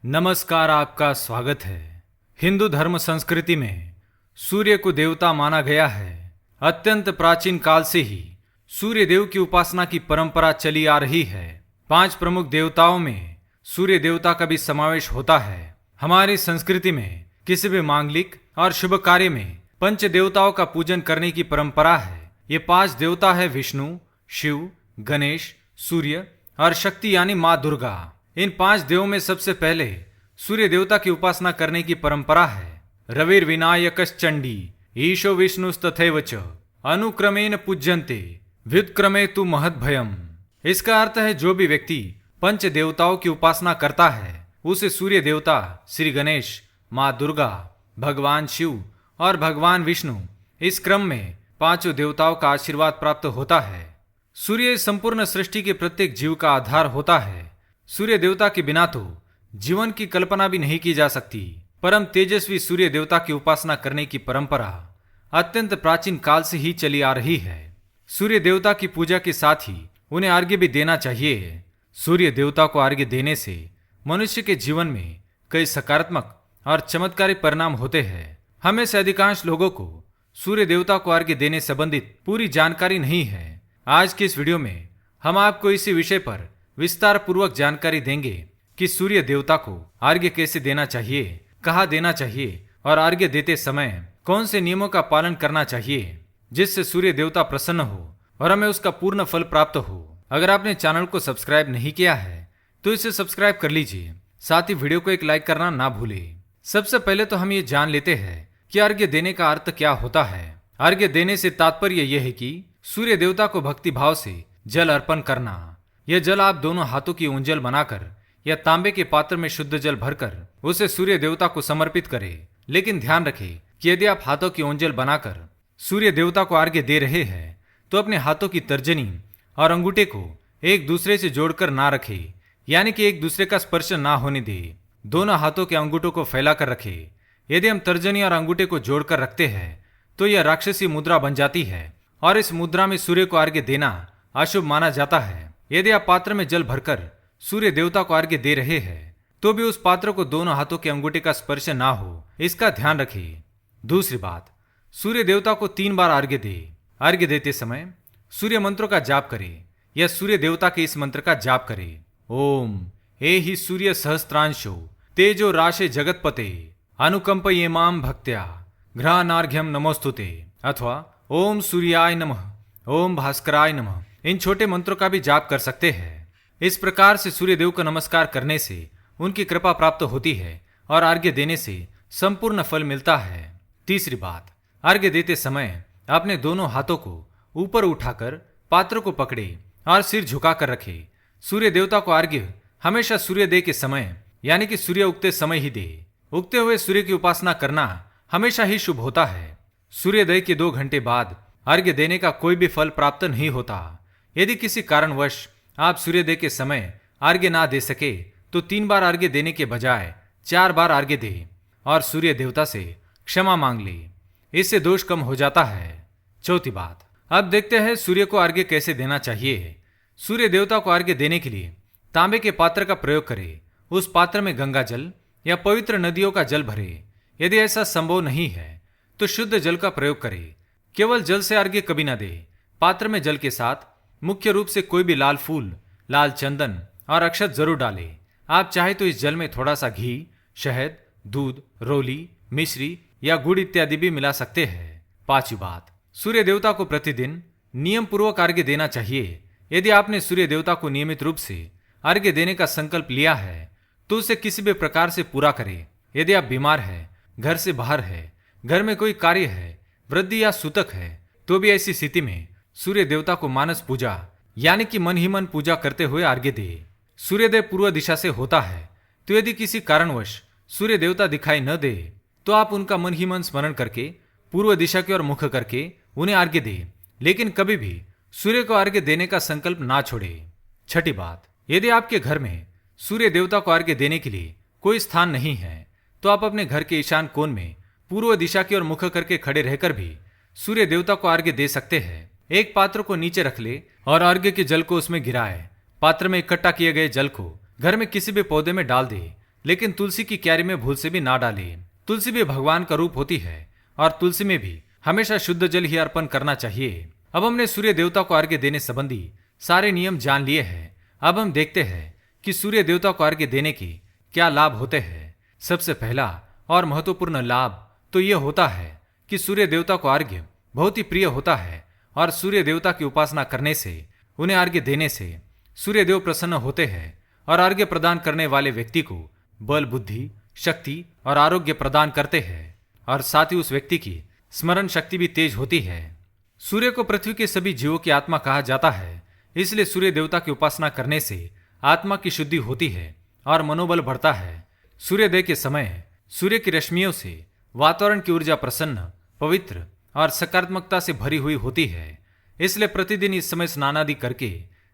नमस्कार, आपका स्वागत है। हिंदू धर्म संस्कृति में सूर्य को देवता माना गया है। अत्यंत प्राचीन काल से ही सूर्य देव की उपासना की परंपरा चली आ रही है। 5 प्रमुख देवताओं में सूर्य देवता का भी समावेश होता है। हमारी संस्कृति में किसी भी मांगलिक और शुभ कार्य में पंच देवताओं का पूजन करने की परंपरा है। ये 5 देवता है विष्णु, शिव, गणेश, सूर्य और शक्ति यानी माँ दुर्गा। इन 5 देवों में सबसे पहले सूर्य देवता की उपासना करने की परंपरा है। रविर्विनायकश्चंडी ईशो विष्णुस्तथैव च अनुक्रमेण पूज्यन्ते व्युत्क्रमे तु महद्भयम्। इसका अर्थ है जो भी व्यक्ति पंच देवताओं की उपासना करता है उसे सूर्य देवता श्री गणेश, माँ दुर्गा, भगवान शिव और भगवान विष्णु इस क्रम में 5 देवताओं का आशीर्वाद प्राप्त होता है। सूर्य संपूर्ण सृष्टि के प्रत्येक जीव का आधार होता है। सूर्य देवता के बिना तो जीवन की कल्पना भी नहीं की जा सकती। परम तेजस्वी सूर्य देवता की उपासना करने की परंपरा अत्यंत प्राचीन काल से ही चली आ रही है। सूर्य देवता की पूजा के साथ ही उन्हें अर्घ्य भी देना चाहिए। सूर्य देवता को अर्घ्य देने से मनुष्य के जीवन में कई सकारात्मक और चमत्कारी परिणाम होते हैं। हमें से अधिकांश लोगों को सूर्य देवता को अर्घ्य देने संबंधित पूरी जानकारी नहीं है। आज की इस वीडियो में हम आपको इसी विषय पर विस्तार पूर्वक जानकारी देंगे कि सूर्य देवता को अर्घ्य कैसे देना चाहिए, कहाँ देना चाहिए और अर्घ्य देते समय कौन से नियमों का पालन करना चाहिए जिससे सूर्य देवता प्रसन्न हो और हमें उसका पूर्ण फल प्राप्त हो। अगर आपने चैनल को सब्सक्राइब नहीं किया है तो इसे सब्सक्राइब कर लीजिए। साथ ही वीडियो को एक लाइक करना ना भूलें। सबसे पहले तो हम ये जान लेते हैं कि अर्घ्य देने का अर्थ क्या होता है। अर्घ्य देने से तात्पर्य यह है कि सूर्य देवता को भक्ति भाव से जल अर्पण करना। यह जल आप दोनों हाथों की ऊंजल बनाकर या तांबे के पात्र में शुद्ध जल भरकर उसे सूर्य देवता को समर्पित करें। लेकिन ध्यान रखें कि यदि आप हाथों की ऊंजल बनाकर सूर्य देवता को अर्घ्य दे रहे हैं तो अपने हाथों की तर्जनी और अंगूठे को एक दूसरे से जोड़कर ना रखें, यानी कि एक दूसरे का स्पर्श ना होने दे। दोनों हाथों के अंगूठों को फैलाकर रखें। यदि हम तर्जनी और अंगूठे को जोड़कर रखते हैं तो यह राक्षसी मुद्रा बन जाती है और इस मुद्रा में सूर्य को अर्घ्य देना अशुभ माना जाता है। यदि आप पात्र में जल भरकर सूर्य देवता को अर्घ्य दे रहे हैं तो भी उस पात्र को दोनों हाथों के अंगूठे का स्पर्श ना हो, इसका ध्यान रखें। दूसरी बात, सूर्य देवता को 3 बार अर्घ्य दे। अर्घ्य देते समय सूर्य मंत्रों का जाप करें या सूर्य देवता के इस मंत्र का जाप करें। ओम एहि सूर्य सहस्त्रांशो तेजो राशे जगतपते अनुकंप ये माम भक्त्या घ्रानार्घ्यम नमोस्तुते, अथवा ओम सूर्याय नमः, ओम भास्कराय नमः। इन छोटे मंत्रों का भी जाप कर सकते हैं। इस प्रकार से सूर्य देव को नमस्कार करने से उनकी कृपा प्राप्त होती है और अर्घ्य देने से संपूर्ण फल मिलता है। तीसरी बात, अर्घ्य देते समय अपने दोनों हाथों को ऊपर उठाकर पात्र को पकड़े और सिर झुकाकर रखे। सूर्य देवता को अर्घ्य हमेशा सूर्योदय के समय यानी कि सूर्य उगते समय ही दे। उगते हुए सूर्य की उपासना करना हमेशा ही शुभ होता है। सूर्योदय के 2 घंटे बाद अर्घ्य देने का कोई भी फल प्राप्त नहीं होता। यदि किसी कारणवश आप सूर्योदय के समय अर्घ्य ना दे सके तो 3 बार अर्घ्य देने के बजाय 4 बार अर्घ्य दे और सूर्य देवता से क्षमा मांग ले। इससे दोष कम हो जाता है। चौथी बात, अब देखते हैं सूर्य को अर्घ्य कैसे देना चाहिए। सूर्य देवता को अर्घ्य देने के लिए तांबे के पात्र का प्रयोग करें। उस पात्र में गंगा जल या पवित्र नदियों का जल भरे। यदि ऐसा संभव नहीं है तो शुद्ध जल का प्रयोग करें। केवल जल से अर्घ्य कभी ना दे। पात्र में जल के साथ मुख्य रूप से कोई भी लाल फूल, लाल चंदन और अक्षत जरूर डालें। आप चाहे तो इस जल में थोड़ा सा घी, शहद, दूध, रोली, मिश्री या गुड़ इत्यादि भी मिला सकते हैं। पांचवी बात, सूर्य देवता को प्रतिदिन नियम पूर्वक अर्घ्य देना चाहिए। यदि आपने सूर्य देवता को नियमित रूप से अर्घ्य देने का संकल्प लिया है तो उसे किसी भी प्रकार से पूरा करें। यदि आप बीमार है, घर से बाहर है, घर में कोई कार्य है, वृद्धि या सूतक है तो भी ऐसी स्थिति में सूर्य देवता को मानस पूजा यानी कि मन ही मन पूजा करते हुए अर्घ्य दे। सूर्योदय पूर्व दिशा से होता है तो यदि किसी कारणवश सूर्य देवता दिखाई न दे तो आप उनका मन ही मन स्मरण करके पूर्व दिशा की ओर मुख करके उन्हें अर्घ्य दे, लेकिन कभी भी सूर्य को अर्घ्य देने का संकल्प ना छोड़े। छठी बात, यदि आपके घर में सूर्य देवता को अर्घ्य देने के लिए कोई स्थान नहीं है तो आप अपने घर के ईशान कोण में पूर्व दिशा की ओर मुख करके खड़े रहकर भी सूर्य देवता को अर्घ्य दे सकते हैं। एक पात्र को नीचे रख ले और अर्घ्य के जल को उसमें गिराए। पात्र में इकट्ठा किए गए जल को घर में किसी भी पौधे में डाल दे लेकिन तुलसी की क्यारी में भूल से भी ना डालें। तुलसी भी भगवान का रूप होती है और तुलसी में भी हमेशा शुद्ध जल ही अर्पण करना चाहिए। अब हमने सूर्य देवता को अर्घ्य देने संबंधी सारे नियम जान लिए हैं। अब हम देखते हैं कि सूर्य देवता को अर्घ्य देने के क्या लाभ होते हैं। सबसे पहला और महत्वपूर्ण लाभ तो यह होता है कि सूर्य देवता को अर्घ्य बहुत ही प्रिय होता है और सूर्य देवता की उपासना करने से, उन्हें अर्घ्य देने से सूर्य देव प्रसन्न होते हैं और अर्घ्य प्रदान करने वाले व्यक्ति को बल, बुद्धि, शक्ति और आरोग्य प्रदान करते हैं और साथ ही उस व्यक्ति की स्मरण शक्ति भी तेज होती है। सूर्य को पृथ्वी के सभी जीवों की आत्मा कहा जाता है, इसलिए सूर्य देवता की उपासना करने से आत्मा की शुद्धि होती है और मनोबल बढ़ता है। सूर्योदय के समय सूर्य की रश्मियों से वातावरण की ऊर्जा प्रसन्न, पवित्र और सकारात्मकता से भरी हुई होती है। इसलिए प्रतिदिन इस समय स्नानादि करके,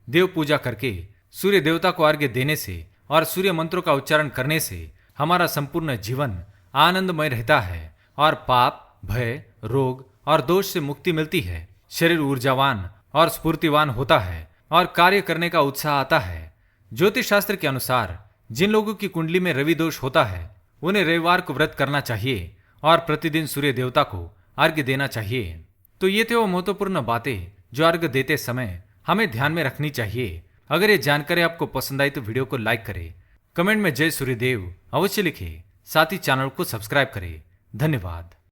देव पूजा करके सूर्य देवता को अर्घ्य देने से और सूर्य मंत्रों का उच्चारण करने से हमारा संपूर्ण जीवन आनंदमय रहता है और पाप, भय, रोग और दोष से मुक्ति मिलती है। शरीर ऊर्जावान और स्फूर्तिवान होता है और कार्य करने का उत्साह आता है। ज्योतिष शास्त्र के अनुसार जिन लोगों की कुंडली में रवि दोष होता है, उन्हें रविवार को व्रत करना चाहिए और प्रतिदिन सूर्य देवता को अर्घ्य देना चाहिए। तो ये थे वो महत्वपूर्ण बातें जो अर्घ्य देते समय हमें ध्यान में रखनी चाहिए। अगर ये जानकारी आपको पसंद आई तो वीडियो को लाइक करें, कमेंट में जय सूर्यदेव अवश्य लिखें, साथ ही चैनल को सब्सक्राइब करें। धन्यवाद।